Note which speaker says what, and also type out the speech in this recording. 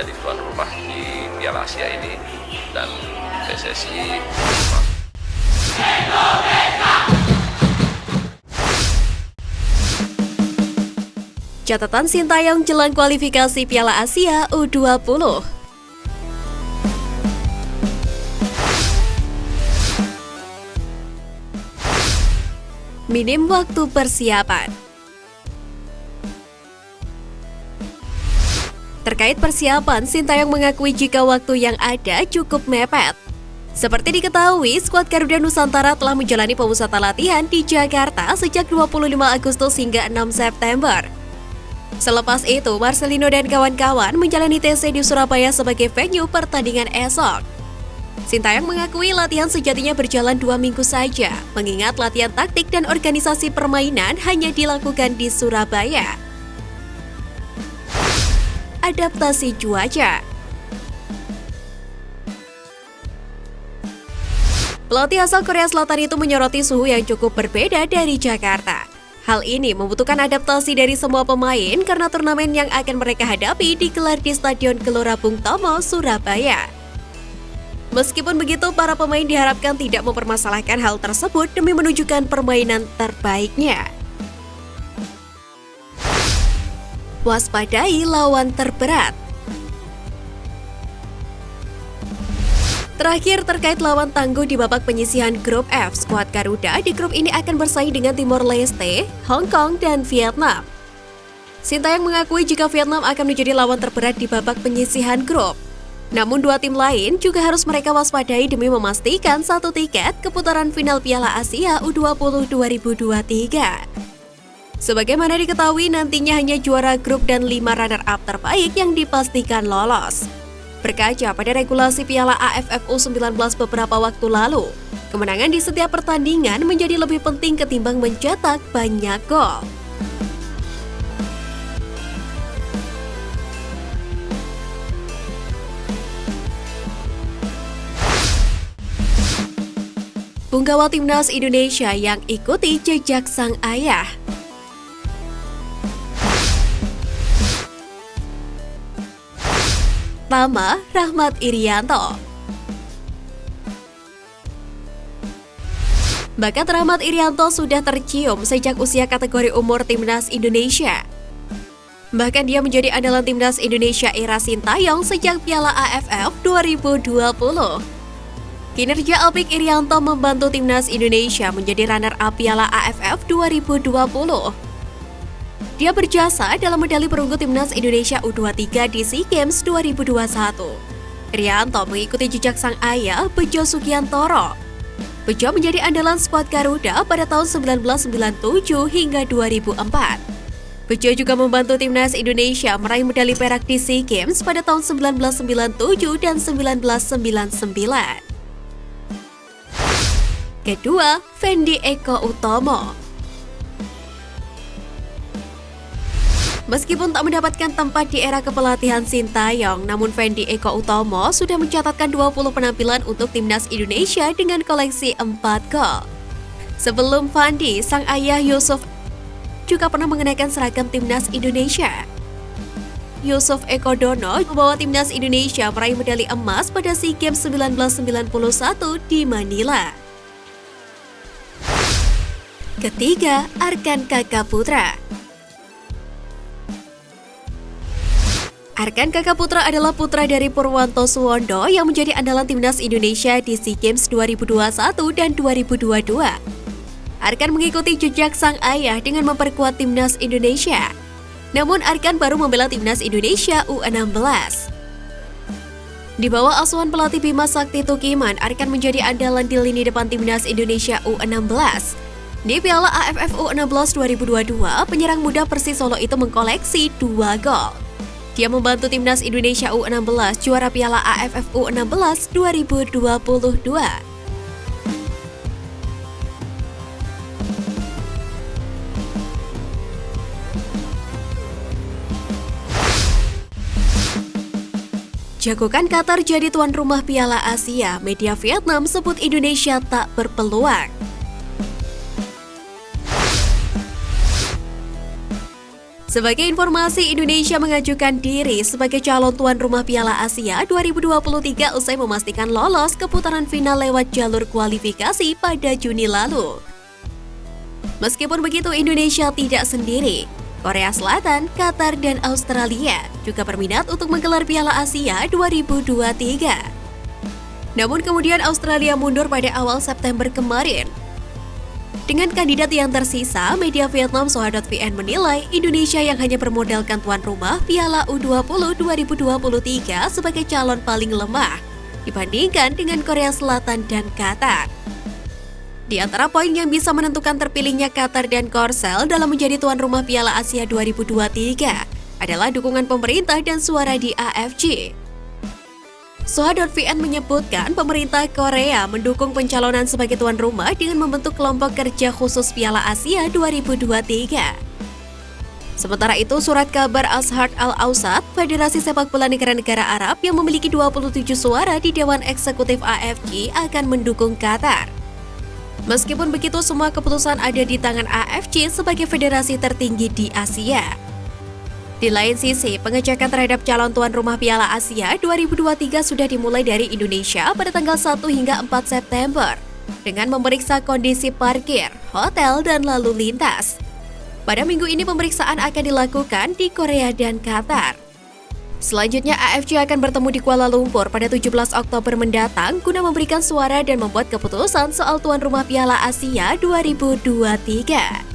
Speaker 1: menjadi tuan rumah di Piala Asia ini, dan PSSI
Speaker 2: Catatan Sintayong jelang kualifikasi Piala Asia U20. Minim waktu persiapan. Terkait persiapan, Sintayong mengakui jika waktu yang ada cukup mepet. Seperti diketahui, skuad Garuda Nusantara telah menjalani pemusatan latihan di Jakarta sejak 25 Agustus hingga 6 September. Selepas itu, Marcelino dan kawan-kawan menjalani TC di Surabaya sebagai venue pertandingan esok. Sintayong mengakui latihan sejatinya berjalan 2 minggu saja, mengingat latihan taktik dan organisasi permainan hanya dilakukan di Surabaya. Adaptasi cuaca. Pelatih asal Korea Selatan itu menyoroti suhu yang cukup berbeda dari Jakarta. Hal ini membutuhkan adaptasi dari semua pemain karena turnamen yang akan mereka hadapi digelar di Stadion Gelora Bung Tomo, Surabaya. Meskipun begitu, para pemain diharapkan tidak mempermasalahkan hal tersebut demi menunjukkan permainan terbaiknya. Waspadai lawan terberat. Terakhir, terkait lawan tangguh di babak penyisihan grup F, skuad Garuda di grup ini akan bersaing dengan Timor Leste, Hong Kong, dan Vietnam. Sintayong mengakui jika Vietnam akan menjadi lawan terberat di babak penyisihan grup. Namun dua tim lain juga harus mereka waspadai demi memastikan satu tiket ke putaran final Piala Asia U20 2023. Sebagaimana diketahui, nantinya hanya juara grup dan 5 runner-up terbaik yang dipastikan lolos. Berkaca pada regulasi Piala AFF U19 beberapa waktu lalu, kemenangan di setiap pertandingan menjadi lebih penting ketimbang mencetak banyak gol. Punggawa Timnas Indonesia yang ikuti jejak sang ayah. Pertama, Rahmat Irianto. Bakat Rahmat Irianto sudah tercium sejak usia kategori umur Timnas Indonesia. Bahkan dia menjadi andalan Timnas Indonesia era Sintayong sejak Piala AFF 2020. Kinerja apik Irianto membantu Timnas Indonesia menjadi runner-up Piala AFF 2020. Dia berjasa dalam medali perunggu Timnas Indonesia U23 di SEA Games 2021. Irianto mengikuti jejak sang ayah, Bejo Sugiantoro. Bejo menjadi andalan skuad Garuda pada tahun 1997 hingga 2004. Bejo juga membantu Timnas Indonesia meraih medali perak di SEA Games pada tahun 1997 dan 1999. Kedua, Fendi Eko Utomo. Meskipun tak mendapatkan tempat di era kepelatihan Sintayong, namun Fendi Eko Utomo sudah mencatatkan 20 penampilan untuk Timnas Indonesia dengan koleksi 4 gol. Sebelum Fendi, sang ayah Yusuf juga pernah mengenakan seragam Timnas Indonesia. Yusuf Eko Dono membawa Timnas Indonesia meraih medali emas pada SEA Games 1991 di Manila. Ketiga, Arkan Kakaputra. Arkan Kakaputra adalah putra dari Purwanto Suwondo yang menjadi andalan Timnas Indonesia di SEA Games 2021 dan 2022. Arkan mengikuti jejak sang ayah dengan memperkuat Timnas Indonesia. Namun Arkan baru membela Timnas Indonesia U16. Di bawah asuhan pelatih Bima Sakti Tukiman, Arkan menjadi andalan di lini depan Timnas Indonesia U16. Di Piala AFF U16 2022, penyerang muda Persis Solo itu mengkoleksi 2 gol. Dia membantu Timnas Indonesia U16 juara Piala AFF U16 2022. Jagokan Qatar jadi tuan rumah Piala Asia, media Vietnam sebut Indonesia tak berpeluang. Sebagai informasi, Indonesia mengajukan diri sebagai calon tuan rumah Piala Asia 2023 usai memastikan lolos ke putaran final lewat jalur kualifikasi pada Juni lalu. Meskipun begitu, Indonesia tidak sendiri. Korea Selatan, Qatar, dan Australia juga berminat untuk menggelar Piala Asia 2023. Namun kemudian Australia mundur pada awal September kemarin. Dengan kandidat yang tersisa, media Vietnam Soha.vn menilai Indonesia yang hanya bermodalkan tuan rumah Piala U20 2023 sebagai calon paling lemah dibandingkan dengan Korea Selatan dan Qatar. Di antara poin yang bisa menentukan terpilihnya Qatar dan Korsel dalam menjadi tuan rumah Piala Asia 2023 adalah dukungan pemerintah dan suara di AFC. Soha.vn menyebutkan pemerintah Korea mendukung pencalonan sebagai tuan rumah dengan membentuk kelompok kerja khusus Piala Asia 2023. Sementara itu, surat kabar Ashar Al-Awsat, Federasi Sepak Bola Negara-Negara Arab yang memiliki 27 suara di Dewan Eksekutif AFC akan mendukung Qatar. Meskipun begitu, semua keputusan ada di tangan AFC sebagai federasi tertinggi di Asia. Di lain sisi, pengecekan terhadap calon tuan rumah Piala Asia 2023 sudah dimulai dari Indonesia pada tanggal 1 hingga 4 September dengan memeriksa kondisi parkir, hotel, dan lalu lintas. Pada minggu ini pemeriksaan akan dilakukan di Korea dan Qatar. Selanjutnya AFC akan bertemu di Kuala Lumpur pada 17 Oktober mendatang guna memberikan suara dan membuat keputusan soal tuan rumah Piala Asia 2023.